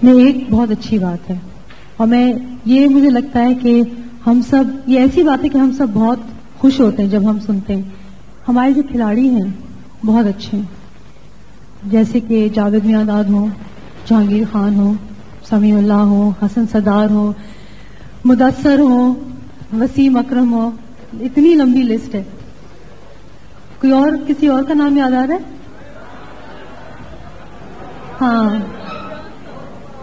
میں ایک بہت اچھی بات ہے، اور یہ مجھے لگتا ہے کہ ہم سب، یہ ایسی بات ہے کہ ہم سب بہت خوش ہوتے ہیں جب ہم سنتے ہیں ہمارے جو کھلاڑی ہیں بہت اچھے ہیں، جیسے کہ جاوید میانداد ہوں، جہانگیر خان ہوں، سمیع اللہ ہوں، حسن سردار ہوں، مدثر ہوں، وسیم اکرم ہو، اتنی لمبی لسٹ ہے. کوئی اور کسی اور کا نام یاد آ رہا ہے؟ ہاں،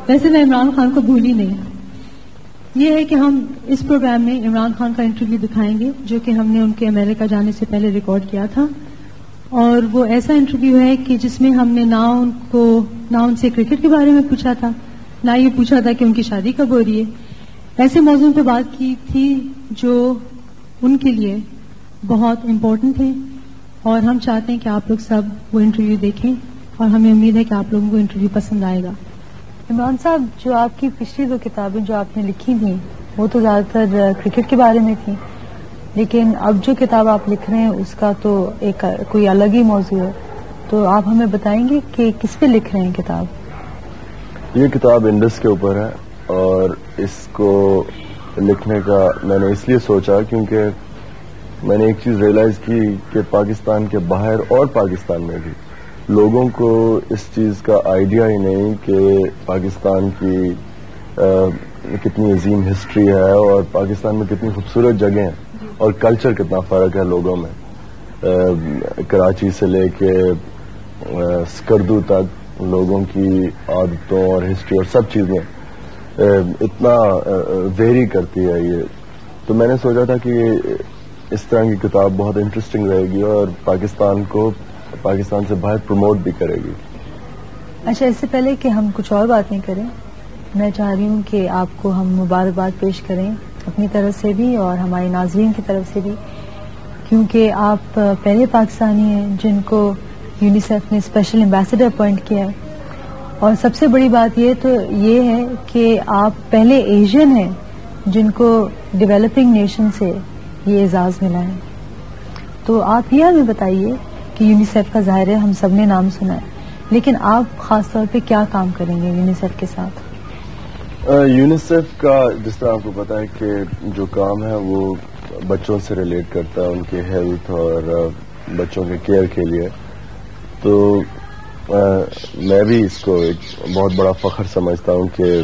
ویسے میں عمران خان کو بھولی نہیں. یہ ہے کہ ہم اس پروگرام میں عمران خان کا انٹرویو دکھائیں گے جو کہ ہم نے ان کے امریکہ جانے سے پہلے ریکارڈ کیا تھا، اور وہ ایسا انٹرویو ہے کہ جس میں ہم نے نہ ان سے کرکٹ کے بارے میں پوچھا تھا، نہ یہ پوچھا تھا کہ ان کی شادی کب ہو رہی ہے. ایسے موضوع پہ بات کی تھی جو ان کے لیے بہت امپورٹنٹ تھے، اور ہم چاہتے ہیں کہ آپ لوگ سب وہ انٹرویو دیکھیں، اور ہمیں امید ہے کہ آپ لوگوں کو انٹرویو پسند آئے گا. عمران صاحب، جو آپ کی پچھلی 2 کتابیں جو آپ نے لکھی تھیں وہ تو زیادہ تر کرکٹ کے بارے میں تھیں، لیکن اب جو کتاب آپ لکھ رہے ہیں اس کا تو ایک کوئی الگ ہی موضوع ہے، تو آپ ہمیں بتائیں گے کہ کس پہ لکھ رہے ہیں کتاب؟ یہ کتاب انڈس کے اوپر ہے، اور اس کو لکھنے کا میں نے اس لیے سوچا کیونکہ میں نے ایک چیز ریئلائز کی کہ پاکستان کے باہر اور پاکستان میں بھی لوگوں کو اس چیز کا آئیڈیا ہی نہیں کہ پاکستان کی کتنی عظیم ہسٹری ہے، اور پاکستان میں کتنی خوبصورت جگہیں ہیں، اور کلچر کتنا فرق ہے لوگوں میں. کراچی سے لے کے سکردو تک لوگوں کی عادتوں اور ہسٹری اور سب چیزیں اتنا ویری کرتی ہے یہ. تو میں نے سوچا تھا کہ اس طرح کی کتاب بہت انٹرسٹنگ رہے گی اور پاکستان سے باہر پروموٹ بھی کرے گی. اچھا، اس سے پہلے کہ ہم کچھ اور باتیں کریں، میں چاہ رہی ہوں کہ آپ کو ہم مبارکباد پیش کریں اپنی طرف سے بھی اور ہمارے ناظرین کی طرف سے بھی، کیونکہ آپ پہلے پاکستانی ہیں جن کو یونیسیف نے اسپیشل ایمبیسڈر اپوائنٹ کیا ہے، اور سب سے بڑی بات یہ ہے کہ آپ پہلے ایشین ہیں جن کو ڈیولپنگ نیشن سے یہ اعزاز ملا ہے. تو آپ یہ ہمیں بتائیے کہ یونیسیف کا ظاہر ہے ہم سب نے نام سنا ہے، لیکن آپ خاص طور پہ کیا کام کریں گے یونیسیف کے ساتھ؟ یونیسیف کا جس طرح آپ کو پتا ہے کہ جو کام ہے وہ بچوں سے ریلیٹ کرتا ہے، ان کے ہیلتھ اور بچوں کے کیئر کے لیے. تو میں بھی اس کو ایک بہت بڑا فخر سمجھتا ہوں کہ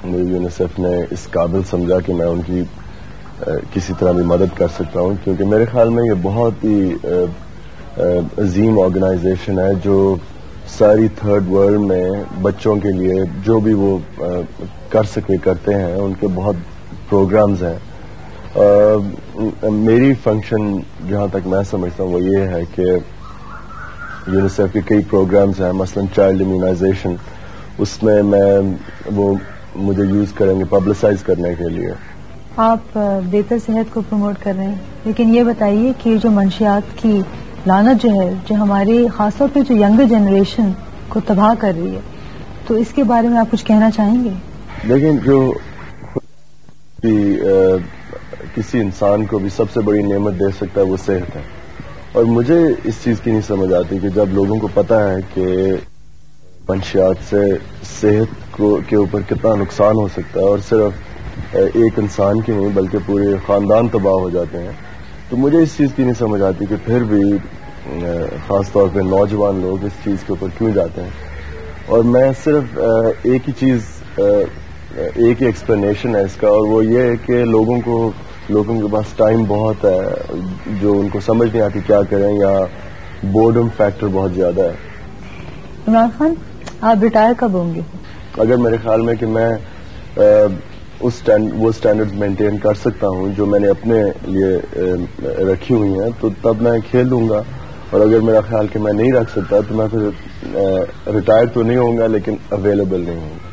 یونیسیف نے اس قابل سمجھا کہ میں ان کی کسی طرح بھی مدد کر سکتا ہوں، کیونکہ میرے خیال میں یہ بہت ہی عظیم آرگنائزیشن ہے جو ساری تھرڈ ورلڈ میں بچوں کے لیے جو بھی وہ کرتے ہیں، ان کے بہت پروگرامز ہیں. میری فنکشن جہاں تک میں سمجھتا ہوں وہ یہ ہے کہ یونیسیف کے کئی پروگرامز ہیں، مثلا چائلڈ امیونائزیشن، اس میں وہ مجھے یوز کریں گے پبلسائز کرنے کے لیے. آپ بہتر صحت کو پروموٹ کر رہے ہیں، لیکن یہ بتائیے کہ جو منشیات کی لعنت جو ہے، جو ہماری خاص طور پہ جو ینگر جنریشن کو تباہ کر رہی ہے، تو اس کے بارے میں آپ کچھ کہنا چاہیں گے؟ لیکن جو کسی انسان کو بھی سب سے بڑی نعمت دے سکتا ہے وہ صحت ہے، اور مجھے اس چیز کی نہیں سمجھ آتی کہ جب لوگوں کو پتا ہے کہ منشیات سے صحت کے اوپر کتنا نقصان ہو سکتا ہے، اور صرف ایک انسان کی نہیں بلکہ پورے خاندان تباہ ہو جاتے ہیں، تو مجھے اس چیز کی نہیں سمجھ آتی کہ پھر بھی خاص طور پہ نوجوان لوگ اس چیز کے اوپر کیوں جاتے ہیں. اور میں صرف ایک ہی ایکسپلینیشن ہے اس کا، اور وہ یہ ہے کہ لوگوں کے پاس ٹائم بہت ہے، جو ان کو سمجھ نہیں آتی کیا کریں، یا بورڈم فیکٹر بہت زیادہ ہے. عمران خان، آپ ریٹائر کب ہوں گے؟ اگر میرے خیال میں کہ میں وہ اسٹینڈرڈ مینٹین کر سکتا ہوں جو میں نے اپنے لیے رکھی ہوئی ہیں، تو تب میں کھیل لوں گا. اور اگر میرا خیال کہ میں نہیں رکھ سکتا تو میں پھر ریٹائر تو نہیں ہوں گا لیکن اویلیبل نہیں ہوں گا.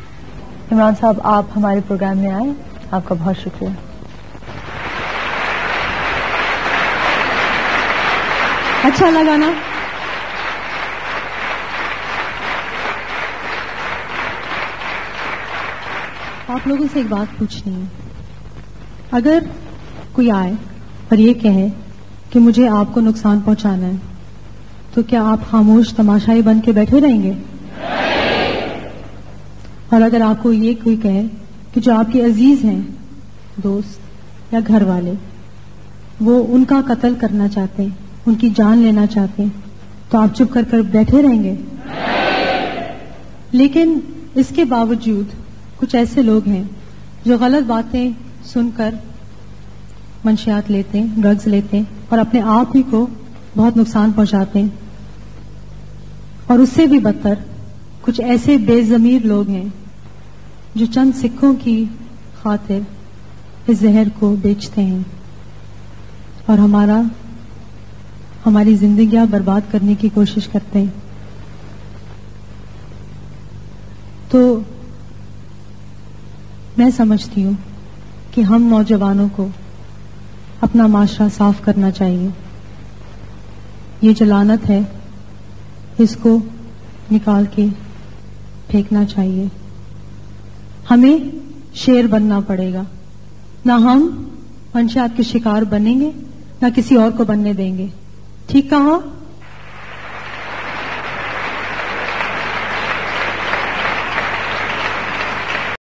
عمران صاحب، آپ ہمارے پروگرام میں آئے، آپ کا بہت شکریہ. اچھا لگا نا؟ آپ لوگوں سے ایک بات پوچھنی ہے. اگر کوئی آئے اور یہ کہے کہ مجھے آپ کو نقصان پہنچانا ہے، تو کیا آپ خاموش تماشائی بن کے بیٹھے رہیں گے؟ اور اگر آپ کو یہ کوئی کہے کہ جو آپ کے عزیز ہیں، دوست یا گھر والے، وہ ان کا قتل کرنا چاہتے ہیں، ان کی جان لینا چاہتے ہیں، تو آپ چپ کر بیٹھے رہیں گے؟ لیکن اس کے باوجود کچھ ایسے لوگ ہیں جو غلط باتیں سن کر منشیات لیتے ہیں، ڈرگز لیتے ہیں اور اپنے آپ ہی کو بہت نقصان پہنچاتے ہیں. اور اس سے بھی بدتر کچھ ایسے بے ضمیر لوگ ہیں جو چند سکھوں کی خاطر اس زہر کو بیچتے ہیں اور ہماری زندگیاں برباد کرنے کی کوشش کرتے ہیں. تو میں سمجھتی ہوں کہ ہم نوجوانوں کو اپنا معاشرہ صاف کرنا چاہیے. یہ جو لعنت ہے اس کو نکال کے پھینکنا چاہیے. ہمیں شیر بننا پڑے گا. نہ ہم منشیات کے شکار بنیں گے، نہ کسی اور کو بننے دیں گے. ٹھیک کہا؟